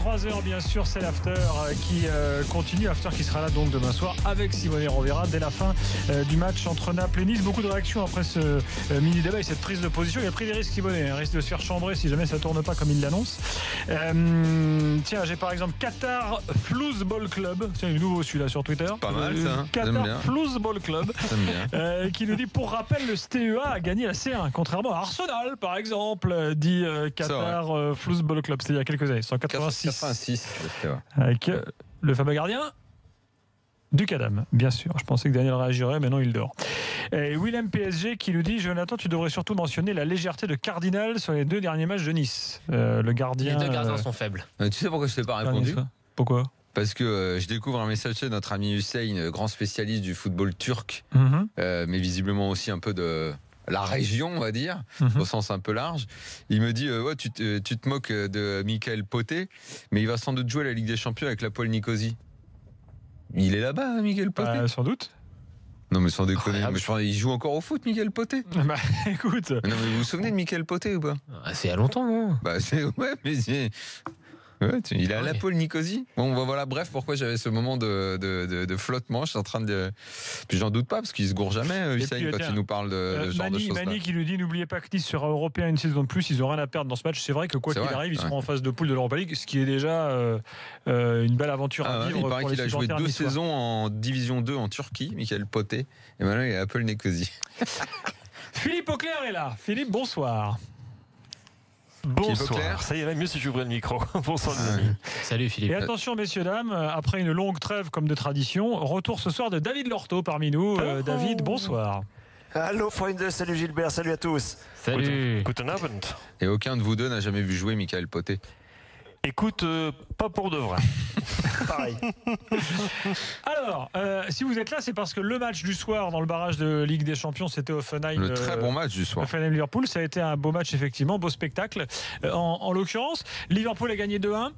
23h, bien sûr, c'est l'after qui continue. After qui sera là donc demain soir avec Simone Rovera dès la fin du match entre Naples et Nice. Beaucoup de réactions après ce mini-débat et cette prise de position. Il a pris des risques, Simone. Il risque de se faire chambrer si jamais ça tourne pas comme il l'annonce. Tiens, j'ai par exemple Qatar Football Club. C'est nouveau celui-là sur Twitter. Pas mal ça. Hein. Qatar Football Club. Qui nous dit, pour rappel, le STEA a gagné la C1, contrairement à Arsenal, par exemple, dit Qatar Football Club. C'était il y a quelques années, 186. Avec le fameux gardien du Cadam, bien sûr. Je pensais que Daniel réagirait, mais non, il dort. Et Willem PSG qui nous dit, Jonathan, tu devrais surtout mentionner la légèreté de Cardinal sur les 2 derniers matchs de Nice. Le gardien. Les 2 gardiens sont faibles. Tu sais pourquoi je t'ai pas répondu? Pourquoi? Parce que je découvre un message de notre ami Hussein, grand spécialiste du football turc, mais visiblement aussi un peu de la région, on va dire, au sens un peu large. Il me dit, ouais, tu te moques de Michael Poté, mais il va sans doute jouer à la Ligue des Champions avec l'Apoel Nicosie. Il est là-bas, hein, Michael Poté? Sans doute. Non mais sans déconner, il joue encore au foot, Michael Poté. Bah écoute. Non mais vous vous souvenez de Michael Poté ou pas? C'est il y a longtemps, non? Bah ouais, mais il est à l'Apoel Nicosie. Bon, voilà, bref, pourquoi j'avais ce moment de flottement. Je suis en train de. Puis j'en doute pas, parce qu'il se gourre jamais, Hussein, quand il nous parle de ce genre de choses. Mani qui nous dit, n'oubliez pas que Nice sera européen une saison de plus. Ils n'ont rien à perdre dans ce match. C'est vrai que quoi qu'il arrive, ils seront en phase de poule de l'Europa League, ce qui est déjà une belle aventure à vivre. Il paraît qu'il a joué 2 saisons en Division 2 en Turquie, Michael Poté, et maintenant il est à l'Apoel Nicosie. Philippe Auclair est là. Philippe, bonsoir. Bonsoir, ça irait mieux si j'ouvrais le micro. Bonsoir les amis. Salut Philippe. Et attention messieurs, dames, après une longue trêve comme de tradition, retour ce soir de David Lorto parmi nous. David, bonsoir. Allô Freunde, salut Gilbert, salut à tous. Salut. Guten Abend. Et aucun de vous deux n'a jamais vu jouer Michael Poté? Écoute, pas pour de vrai. Pareil. Alors, si vous êtes là, c'est parce que le match du soir dans le barrage de Ligue des Champions, c'était Offenheim. Le très bon match du soir. Offenheim-Liverpool, ça a été un beau match, effectivement, beau spectacle. En l'occurrence, Liverpool a gagné 2-1.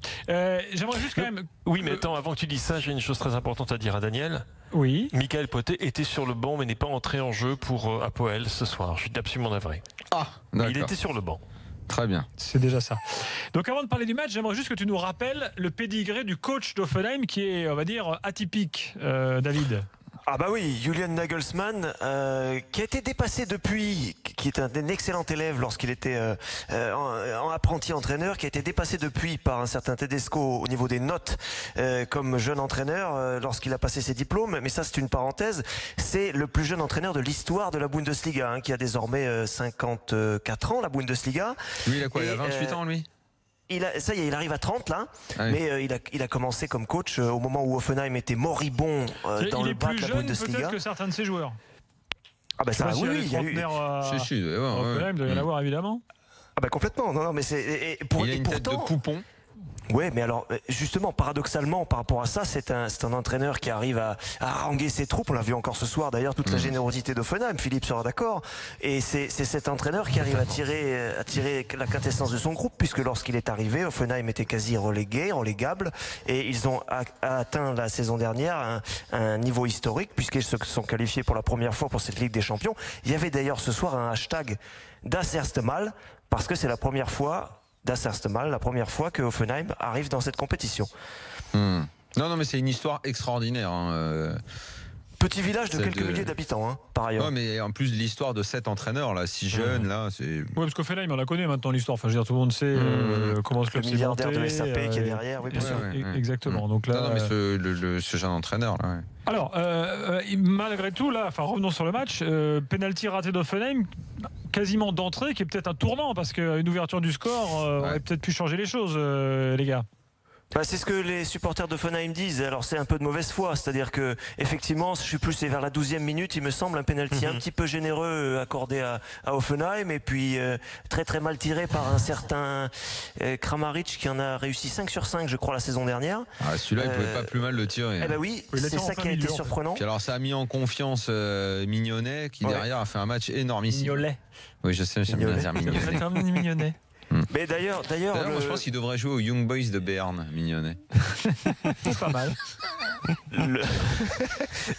J'aimerais juste quand même. Oui, mais attends, avant que tu dises ça, j'ai une chose très importante à dire à Daniel. Oui. Michael Poté était sur le banc, mais n'est pas entré en jeu pour Apoel ce soir. Je suis absolument navré. Ah, d'accord. Il était sur le banc. Très bien. C'est déjà ça. Donc avant de parler du match, j'aimerais juste que tu nous rappelles le pédigré du coach d'Offenheim qui est, on va dire, atypique, David. Ah bah oui, Julian Nagelsmann, qui a été dépassé depuis, qui est un excellent élève lorsqu'il était en apprenti entraîneur, qui a été dépassé depuis par un certain Tedesco au niveau des notes comme jeune entraîneur lorsqu'il a passé ses diplômes. Mais ça, c'est une parenthèse. C'est le plus jeune entraîneur de l'histoire de la Bundesliga, hein, qui a désormais 54 ans, la Bundesliga. Lui, il a quoi? Il a 28 ans, lui? Ça y est, il arrive à 30 là, mais il a commencé comme coach au moment où Offenheim était moribond dans le bas de la Bundesliga. Il est plus jeune peut-être que certains de ses joueurs. Ah bah ça, oui, il y a eu... Offenheim, il doit y en avoir évidemment. Ah bah complètement, non mais c'est... Il a une tête de poupon. Ouais, mais alors justement, paradoxalement, par rapport à ça, c'est un entraîneur qui arrive à haranguer ses troupes. On l'a vu encore ce soir, d'ailleurs, toute la générosité d'Offenheim. Philippe sera d'accord. Et c'est cet entraîneur qui arrive à tirer la quintessence de son groupe, puisque lorsqu'il est arrivé, Offenheim était quasi relégable, et ils ont atteint la saison dernière un niveau historique, puisqu'ils se sont qualifiés pour la première fois pour cette Ligue des Champions. Il y avait d'ailleurs ce soir un hashtag Das erste Mal, parce que c'est la première fois que Offenheim arrive dans cette compétition. Non, mais c'est une histoire extraordinaire. Hein. Petit village de quelques milliers d'habitants, hein, par ailleurs. Ouais, mais en plus l'histoire de cet entraîneur là, si jeune là, c'est. Oui, parce qu'Offenheim, on la connaît maintenant l'histoire. Enfin, je veux dire, tout le monde sait comment ce club s'est monté. Le milliardaire de SAP qui est derrière, oui, bien sûr. Exactement. Donc là. Non, mais ce jeune entraîneur là. Ouais. Alors, malgré tout, là, revenons sur le match. Penalty raté d'Offenheim, quasiment d'entrée, qui est peut-être un tournant, parce qu'une ouverture du score aurait peut-être pu changer les choses, les gars. Bah, c'est ce que les supporters d'Offenheim disent. Alors c'est un peu de mauvaise foi, c'est-à-dire que effectivement, je suis plus, c'est vers la 12e minute, il me semble, un penalty un petit peu généreux accordé à Offenheim, et puis très très mal tiré par un certain Kramaric qui en a réussi 5 sur 5, je crois, la saison dernière. Ah, celui-là, il pouvait pas plus mal le tirer. Eh ben oui, c'est ça qui a été surprenant. Puis alors ça a mis en confiance Mignonet, qui derrière a fait un match énormissime. Mignolet. Oui, je sais, j'aime bien dire Mignonet. C'est un Mignonet. Mais d'ailleurs, moi, je pense qu'il devrait jouer aux Young Boys de Berne, Mignonet. C'est pas mal.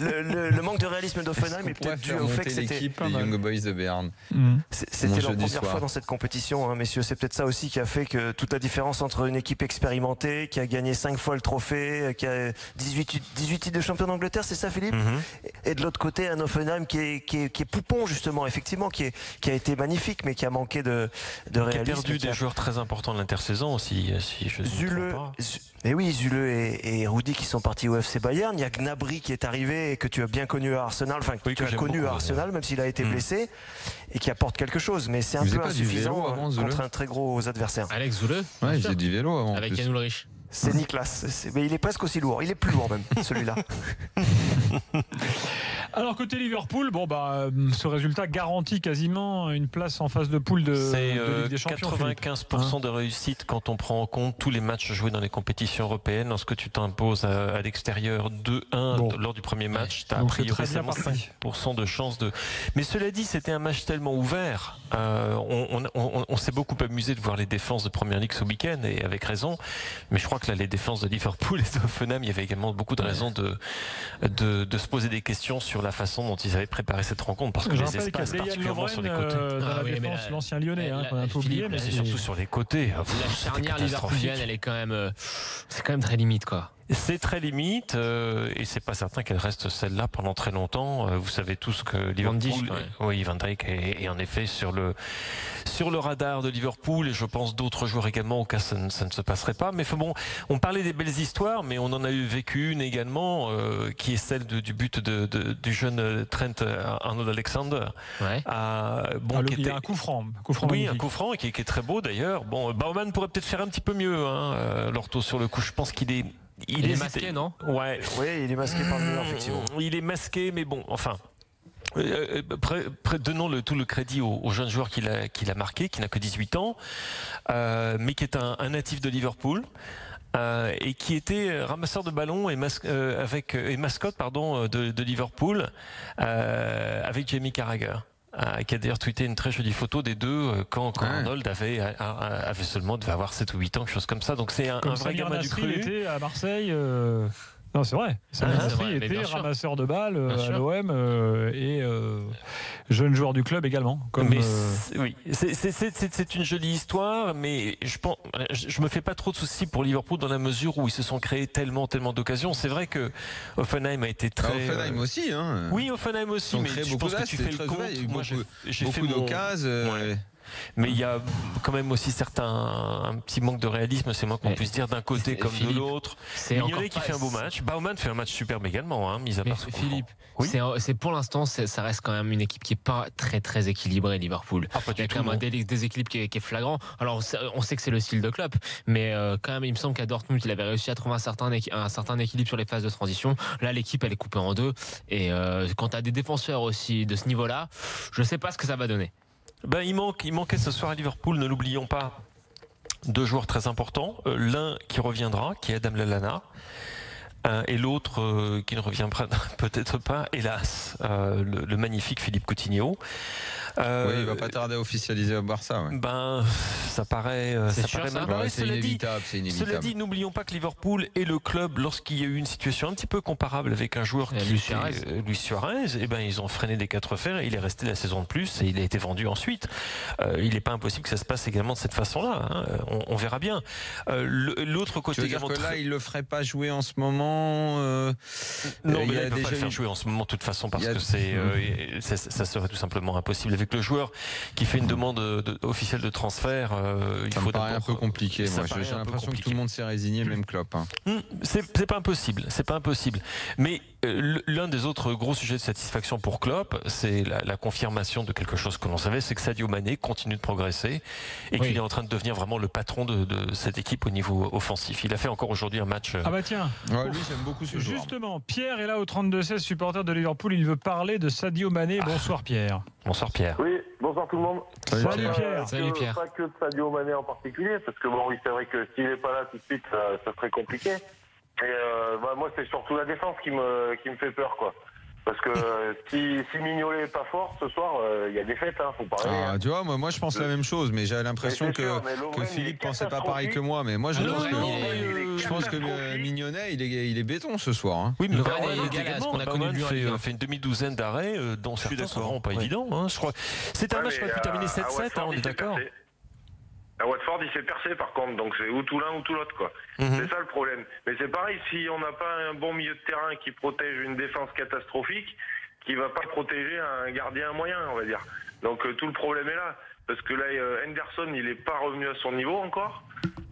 le manque de réalisme d'Offenheim est peut-être dû au fait que c'était l'équipe des Young Boys de Berne. C'était leur première fois dans cette compétition, hein, messieurs. C'est peut-être ça aussi qui a fait que toute la différence entre une équipe expérimentée qui a gagné 5 fois le trophée, qui a 18 titres de champion d'Angleterre, c'est ça, Philippe? Et de l'autre côté, un Offenheim qui est poupon, justement, effectivement, qui a été magnifique, mais qui a manqué de réalisme. Qui a perdu des joueurs très importants de l'intersaison aussi, si je ne me trompe pas. Et oui, Zule et Rudy qui sont partis au FC Bayern. Il y a Gnabry qui est arrivé et que tu as bien connu à Arsenal, enfin que tu as connu à Arsenal, même s'il a été blessé, et qui apporte quelque chose. Mais c'est un peu insuffisant contre un très gros adversaire. Alex Zule. Ouais, il faisait du vélo avant. Avec Jan Ulrich. C'est Niklas. Mais il est presque aussi lourd. Il est plus lourd même, celui-là. Alors côté Liverpool, ce résultat garantit quasiment une place en phase de poule de Ligue des Champions. 95% de réussite quand on prend en compte tous les matchs joués dans les compétitions européennes. Lorsque tu t'imposes à l'extérieur 2-1 lors du premier match, tu as a priori 5% de chance de... Mais cela dit, c'était un match tellement ouvert. On s'est beaucoup amusé de voir les défenses de Première Ligue ce week-end, et avec raison. Mais je crois que là, les défenses de Liverpool et d'Offenheim, il y avait également beaucoup de raisons de se poser des questions sur la façon dont ils avaient préparé cette rencontre, parce que les espaces, particulièrement sur les côtés. Dans la défense, l'ancien Lyonnais, qu'on a un peu oublié, mais c'est surtout sur les côtés. La charnière liverpoolienne, elle est quand même, c'est quand même très limite, quoi. C'est très limite, et c'est pas certain qu'elle reste celle-là pendant très longtemps. Vous savez tous que Liverpool, Van Dijk est en effet sur le radar de Liverpool, et je pense d'autres joueurs également au cas ça ne se passerait pas. Mais bon, on parlait des belles histoires, mais on en a vécu une également, qui est celle du but du jeune Trent Arnold-Alexander. Ouais. Il y a un coup franc. Oui, un coup franc qui est très beau d'ailleurs. Bon, Baumann pourrait peut-être faire un petit peu mieux, Lorto, sur le coup. Je pense qu'il est... Il est masqué, non? Ouais. Oui, il est masqué par le mur, effectivement. Il est masqué, mais bon, enfin... donnons tout le crédit au jeune joueur qu'il a marqué, qui n'a que 18 ans, mais qui est un natif de Liverpool. Et qui était ramasseur de ballons et mascotte de Liverpool, avec Jamie Carragher. Qui a d'ailleurs tweeté une très jolie photo des deux quand Arnold devait avoir 7 ou 8 ans, quelque chose comme ça. Donc c'est un vrai gamin du cru. Il était à Marseille. Non, c'est vrai. Il était ramasseur de balles à l'OM et jeune joueur du club également. Oui, c'est une jolie histoire, mais je me fais pas trop de soucis pour Liverpool dans la mesure où ils se sont créés tellement d'occasions. C'est vrai que Offenheim a été très... Offenheim aussi, hein. Oui, Offenheim aussi, mais je pense que tu fais le compte. Moi, j'ai fait beaucoup d'occasions. Mais il y a quand même aussi un petit manque de réalisme, c'est moins qu'on puisse dire, d'un côté comme de l'autre. Mignolet qui fait un beau match. Baumann fait un match super également, mis à part ce Philippe, c'est pour l'instant, ça reste quand même une équipe qui n'est pas très équilibrée, Liverpool. Il y a quand même un déséquilibre qui est flagrant. Alors on sait que c'est le style de Klopp, mais quand même il me semble qu'à Dortmund il avait réussi à trouver un certain équilibre sur les phases de transition. Là l'équipe elle est coupée en deux, et quand tu as des défenseurs aussi de ce niveau-là, je ne sais pas ce que ça va donner. Il manquait ce soir à Liverpool, ne l'oublions pas, 2 joueurs très importants. L'un qui reviendra, qui est Adam Lallana, et l'autre qui ne reviendra peut-être pas, hélas, le magnifique Philippe Coutinho. Il va pas tarder à officialiser au Barça. Ouais. Ça paraît mal barré. C'est inévitable. Cela dit, n'oublions pas que Liverpool et le club, lorsqu'il y a eu une situation un petit peu comparable avec un joueur Luis Suarez, ils ont freiné des 4 fers, et il est resté la saison de plus et il a été vendu ensuite. Il n'est pas impossible que ça se passe également de cette façon-là. On verra bien. L'autre côté également. Tu veux dire que là, il le ferait pas jouer en ce moment Non, mais là, il ne peut pas le faire jouer en ce moment de toute façon, parce que ça serait tout simplement impossible. Avec le joueur qui fait une demande officielle de transfert, ça me paraît un peu compliqué. J'ai l'impression que tout le monde s'est résigné, même Klopp. C'est pas impossible. Mais l'un des autres gros sujets de satisfaction pour Klopp, c'est la confirmation de quelque chose que l'on savait, c'est que Sadio Mané continue de progresser et qu'il est en train de devenir vraiment le patron de cette équipe au niveau offensif. Il a fait encore aujourd'hui un match. Ah bah tiens. Lui, j'aime beaucoup ce joueur. Justement, Pierre est là au 32-16, supporter de Liverpool. Il veut parler de Sadio Mané. Bonsoir Pierre. Bonsoir Pierre. Oui, bonsoir tout le monde. Salut Pierre. Salut Pierre. Pas que de Sadio Mané en particulier, parce que c'est vrai que s'il n'est pas là tout de suite, ça serait compliqué. Et moi, c'est surtout la défense qui me fait peur, quoi. Parce que si Mignolet est pas fort ce soir, il y a des fêtes, faut pas rêver. Tu vois, moi je pense la même chose, mais j'ai l'impression que Philippe pensait pas pareil que moi. Mais moi je pense que Mignonet, il est béton ce soir. Oui, mais Baumann fait une demi-douzaine d'arrêts, dont certains sont pas évidents. Je crois. C'est un match qui aurait pu terminer 7-7, on est d'accord. À Watford, il s'est percé par contre, donc c'est ou tout l'un ou tout l'autre, quoi. C'est ça le problème. Mais c'est pareil, si on n'a pas un bon milieu de terrain qui protège une défense catastrophique, qui va pas protéger un gardien moyen, on va dire. Donc tout le problème est là. Parce que là, Henderson, il est pas revenu à son niveau encore.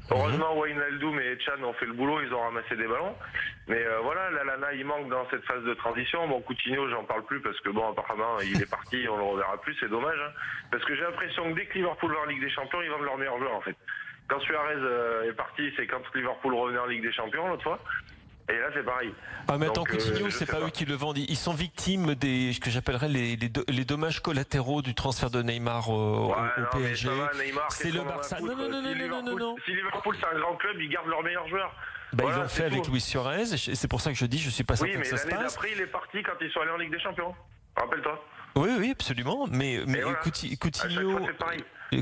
Heureusement, Wijnaldum et Chan ont fait le boulot, ils ont ramassé des ballons. Mais voilà, Lallana, il manque dans cette phase de transition. Bon, Coutinho, j'en parle plus parce que bon, apparemment, il est parti, on le reverra plus, c'est dommage. Parce que j'ai l'impression que dès que Liverpool va en Ligue des Champions, ils vendent leur meilleur joueur, en fait. Quand Suarez est parti, c'est quand Liverpool revenait en Ligue des Champions, l'autre fois. Et là, c'est pareil. Mais attends, Coutinho, c'est pas eux qui le vendent. Ils sont victimes des, ce que j'appellerais les dommages collatéraux du transfert de Neymar au PSG. C'est le Barça. Non. Si Liverpool, c'est un grand club, ils gardent leur meilleur joueur. Ils l'ont fait avec Luis Suarez. C'est pour ça que je dis, je suis pas certain que ça se passe. Oui, mais l'année d'après, il est parti quand ils sont allés en Ligue des Champions. Rappelle-toi. Oui, absolument. Mais voilà.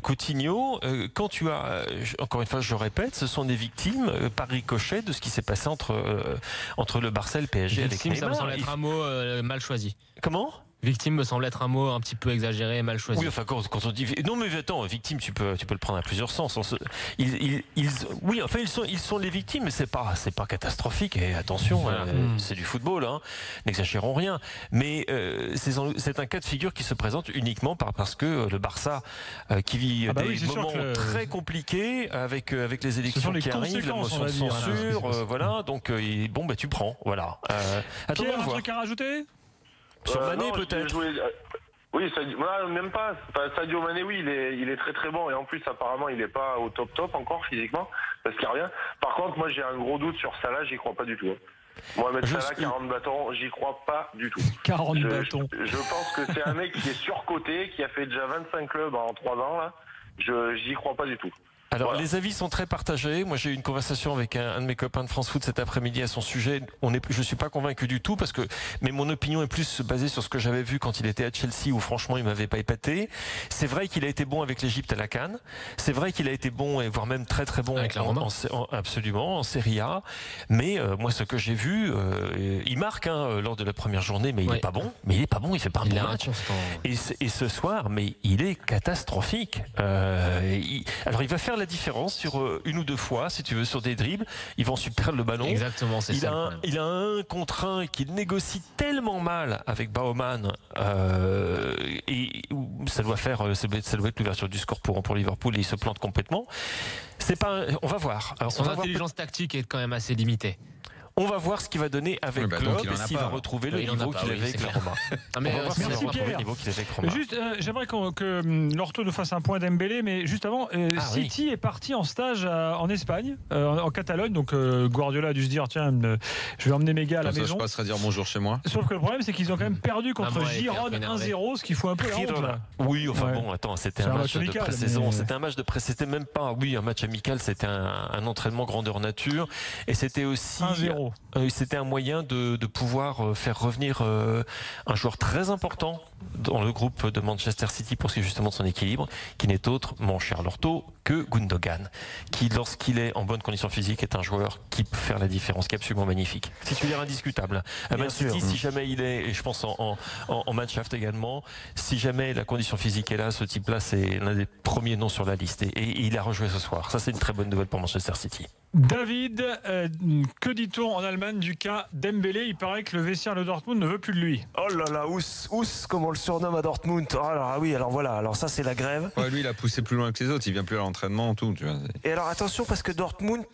Coutinho, quand tu as, encore une fois, je répète, ce sont des victimes par ricochet de ce qui s'est passé entre le Barça et le PSG. Victime, ça me semble être un mot mal choisi. Comment ? Victime me semble être un mot un petit peu exagéré, mal choisi. Oui, enfin quand on dit non, mais attends, victime, tu peux le prendre à plusieurs sens. Ils sont les victimes, mais c'est pas catastrophique. Et attention, c'est du football, n'exagérons rien. Mais c'est un cas de figure qui se présente uniquement parce que le Barça qui vit des moments très compliqués avec les élections qui arrivent, la motion de censure, voilà. Donc tu prends, voilà. Pierre, un truc à rajouter? Sur Mané peut-être. Oui, même pas. Sadio Mané, oui, il est très très bon et en plus apparemment il est pas au top encore physiquement parce qu'il revient. Par contre, moi j'ai un gros doute sur Salah, j'y crois pas du tout. Mohamed Salah, 40 bâtons, j'y crois pas du tout. 40 bâtons. Je pense que c'est un mec qui est surcoté, qui a fait déjà 25 clubs en 3 ans là. J'y crois pas du tout. Alors les avis sont très partagés. Moi j'ai eu une conversation avec un de mes copains de France Foot cet après-midi à son sujet. Je suis pas convaincu du tout mais mon opinion est plus basée sur ce que j'avais vu quand il était à Chelsea où franchement il m'avait pas épaté. C'est vrai qu'il a été bon avec l'Égypte à la CAN. C'est vrai qu'il a été bon et voire même très très bon absolument en Serie A. Mais moi ce que j'ai vu, il marque lors de la première journée, mais il est pas bon. Mais il est pas bon, il fait pas un bon match. Et ce soir, mais il est catastrophique. Alors il va faire la différence sur une ou deux fois, si tu veux, sur des dribbles. Ils vont ensuite perdre le ballon. Exactement, c'est ça. Il a un contre un qu'il négocie tellement mal avec Baumann et ça doit être l'ouverture du score pour Liverpool et il se plante complètement. On va voir. Alors, son intelligence tactique est quand même assez limitée. On va voir ce qu'il va donner avec Klopp et s'il va retrouver le niveau qu'il avait avec la Roma. Merci Pierre. Juste, j'aimerais que Lorto nous fasse un point d'Embélé, mais juste avant, City est parti en stage en Espagne, en Catalogne, donc Guardiola a dû se dire tiens, je vais emmener mes gars à la maison. Je passerai dire bonjour chez moi. Sauf que le problème, c'est qu'ils ont quand même perdu contre Girone 1-0, ce qui fout un peu la honte là. Oui, attends, c'était un match de pré-saison, c'était un match de pré-saison, c'était même pas un match amical, c'était un entraînement grandeur nature et c'était aussi 1-0. C'était un moyen de pouvoir faire revenir un joueur très important dans le groupe de Manchester City pour ce qui est justement de son équilibre, qui n'est autre, mon cher Lorto, que Gundogan, qui lorsqu'il est en bonne condition physique est un joueur qui peut faire la différence, qui est absolument magnifique. Titulaire indiscutable. À Man City, si jamais il est, et je pense en Mannschaft également, si jamais la condition physique est là, ce type-là, c'est l'un des premiers noms sur la liste. Et il a rejoué ce soir. Ça, c'est une très bonne nouvelle pour Manchester City. David, que dit-on en Allemagne du cas Dembélé? Il paraît que le vestiaire de Dortmund ne veut plus de lui. Oh là là, Ous, comme on le surnomme à Dortmund. Alors voilà, alors ça c'est la grève. Ouais, lui il a poussé plus loin que les autres, il vient plus à l'entraînement, tout. Tu vois. Et alors attention parce que Dortmund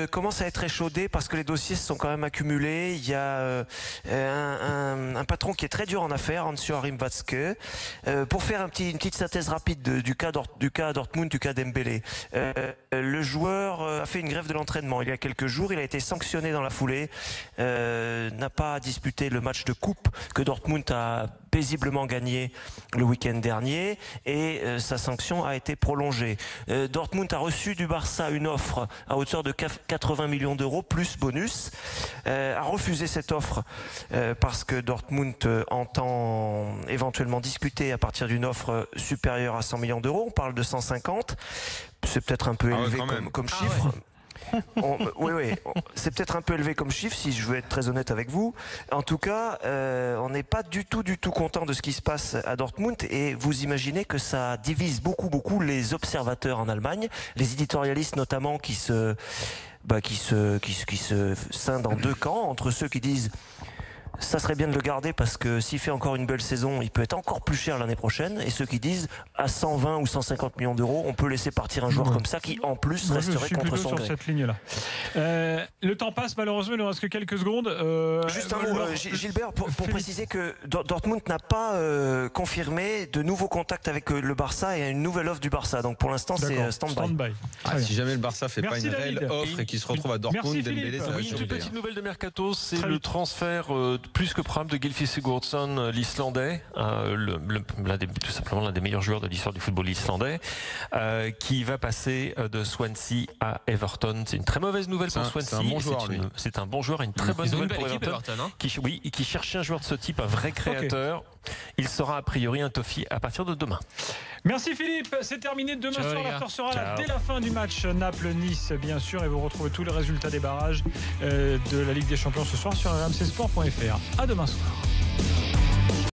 commence à être échaudé parce que les dossiers se sont quand même accumulés. Il y a un patron qui est très dur en affaires, Hans-Joachim Watzke. Pour faire une petite synthèse rapide du cas Dortmund, du cas Dembélé. Le joueur a fait une grève de l'entraînement il y a quelques jours, il a été sanctionné dans la foulée, n'a pas disputé le match de coupe que Dortmund a paisiblement gagné le week-end dernier et sa sanction a été prolongée. Dortmund a reçu du Barça une offre à hauteur de 80 millions d'euros plus bonus, a refusé cette offre parce que Dortmund entend éventuellement discuter à partir d'une offre supérieure à 100 millions d'euros. On parle de 150. C'est peut-être un peu élevé comme chiffre. Oui, c'est peut-être un peu élevé comme chiffre, si je veux être très honnête avec vous. En tout cas, on n'est pas du tout content de ce qui se passe à Dortmund, et vous imaginez que ça divise beaucoup les observateurs en Allemagne, les éditorialistes notamment qui se scindent en deux camps, entre ceux qui disent ça serait bien de le garder parce que s'il fait encore une belle saison, il peut être encore plus cher l'année prochaine, et ceux qui disent à 120 ou 150 millions d'euros, on peut laisser partir un joueur comme ça qui en plus resterait contre son gré. Sur cette ligne-là. Le temps passe, malheureusement, il ne reste que quelques secondes. Juste un mot, Gilbert, pour préciser que Dortmund n'a pas confirmé de nouveaux contacts avec le Barça et une nouvelle offre du Barça. Donc pour l'instant, c'est stand-by. Si jamais le Barça ne fait pas une réelle offre et qu'il se retrouve à Dortmund, Dembélé, ça va changer. Une petite nouvelle de Mercato, c'est le transfert plus que probable de Gylfi Sigurdsson, l'Islandais, tout simplement l'un des meilleurs joueurs de l'histoire du football islandais, qui va passer de Swansea à Everton. C'est une très mauvaise nouvelle pour Swansea. C'est un bon joueur, lui. C'est un bon joueur et une très bonne nouvelle pour Everton, qui cherchait un joueur de ce type, un vrai créateur. Il sera a priori un Toffee à partir de demain. Merci Philippe, c'est terminé. Demain soir, l'after sera là dès la fin du match Naples-Nice, bien sûr, et vous retrouvez tous les résultats des barrages de la Ligue des Champions ce soir sur rmcsport.fr. À demain soir.